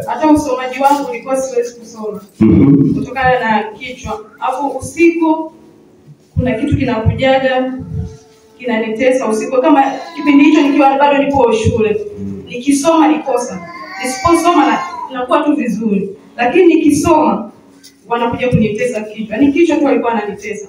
Hata usomaji wangu ulikuwa siwezi kusoma. Kutokana na kichwa. Hapo usiku kuna kitu kinakujaga kinanitesa usiku, kama kipindi hicho nikiwa bado nipo shule. Nikisoma nikosa. Nisiposoma nakuwa tu vizuri. Lakini nikisoma wanakuja kunitesa kichwa. Ni kichwa tu walikuwa wananitesa.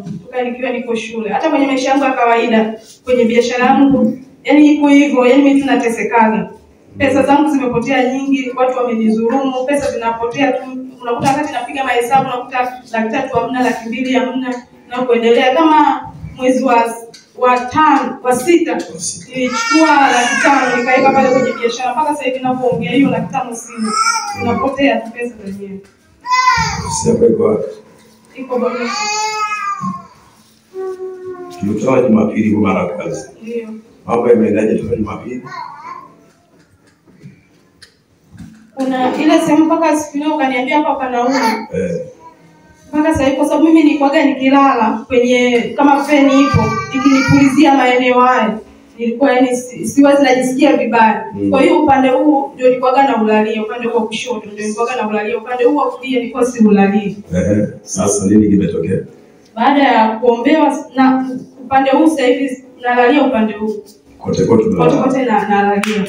Kutoka nikiwa niko shule. Hata kwenye maisha yangu ya kawaida, kwenye biashara yangu, yani iko hivyo, yani mimi tunatesekaga. Pesa zangu zimepotea nyingi, watu wamenidhulumu, pesa zinapotea tu. Unakuta wakati napiga mahesabu unakuta 300,000 hamna, 200,000 hamna, na kuendelea. Kama mwezi wa 6 nilichukua 500,000 nikaweka pale kwenye biashara, mpaka sasa hivi ninapoongea hiyo 500,000 sina. Zinapotea tu pesa zenyewe. Sasa kwa Iko bado. Tulitoa Jumapili kwa mara kazi. Ndio. Mambo yameendaje toka Jumapili? Kuna ile sehemu mpaka siku leo kaniambia hapa panauma. Mpaka sasa hivi kwa sababu mimi nilikuwa nikilala kwenye kama feni ipo ikinipulizia maeneo hayo. Nilikuwa yani siwezi najisikia vibaya. Kwa hiyo upande huu ndio nilikuwa na ulalia, upande huu wa kushoto ndio nilikuwa na ulalia, upande huu wa kulia nilikuwa si ulalia. Sasa nini kimetokea? Baada ya kuombewa na upande huu sasa hivi nalalia upande huu. Kote na nalalia.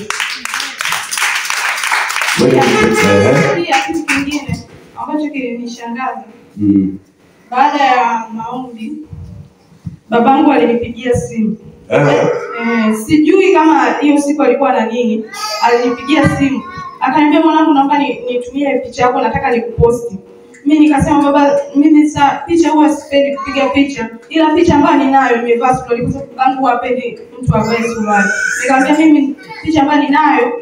Pia kitu kingine ambacho kilinishangaza. Baada ya maombi babangu alinipigia simu. Sijui kama hiyo siku alikuwa na nini. Alinipigia simu. Akaniambia mwanangu, naomba nitumie picha yako, nataka nikuposti. Mimi nikasema baba, mimi sasa picha huwa sipendi kupiga picha. Ila picha ambayo ninayo nimevaa suruali kwa sababu babangu hapendi mtu avae suruali. Nikamwambia mimi picha ambayo ninayo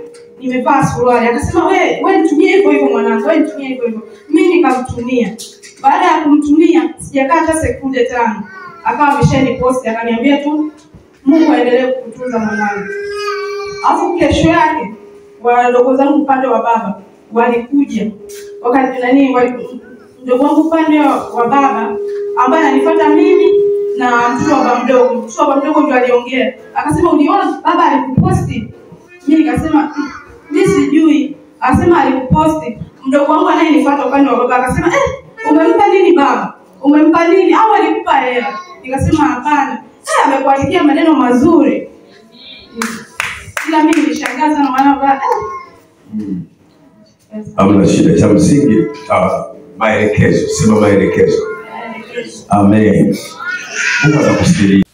nimevaa suruali. Akasema wewe nitumie hivyo hivyo mwanangu, wewe nitumie hivyo hivyo. Mimi nikamtumia. Baada ya kumtumia sijakaa hata sekunde 5. Akawa ameshaniposti, akaniambia tu Mungu aendelee kukutunza mwanangu. Alafu kesho yake wadogo zangu upande wa baba walikuja. Ndugu wangu upande wa baba ambaye ananifuata mimi na mtoto wa baba mdogo. Mtoto wa baba mdogo ndio aliongea. Akasema uliona baba alikuposti? Mimi nikasema mimi sijui. Akasema alikuposti. Mdogo wangu anayenifuata upande wa baba akasema umempa nini baba? Umempa nini? Au alikupa hela? Nikasema hapana. Amekuandikia maneno mazuri. Ila mimi nilishangaa sana maana baba Hamna shida, cha msingi maelekezo, sema maelekezo. Amen. Mungu atakusaidia.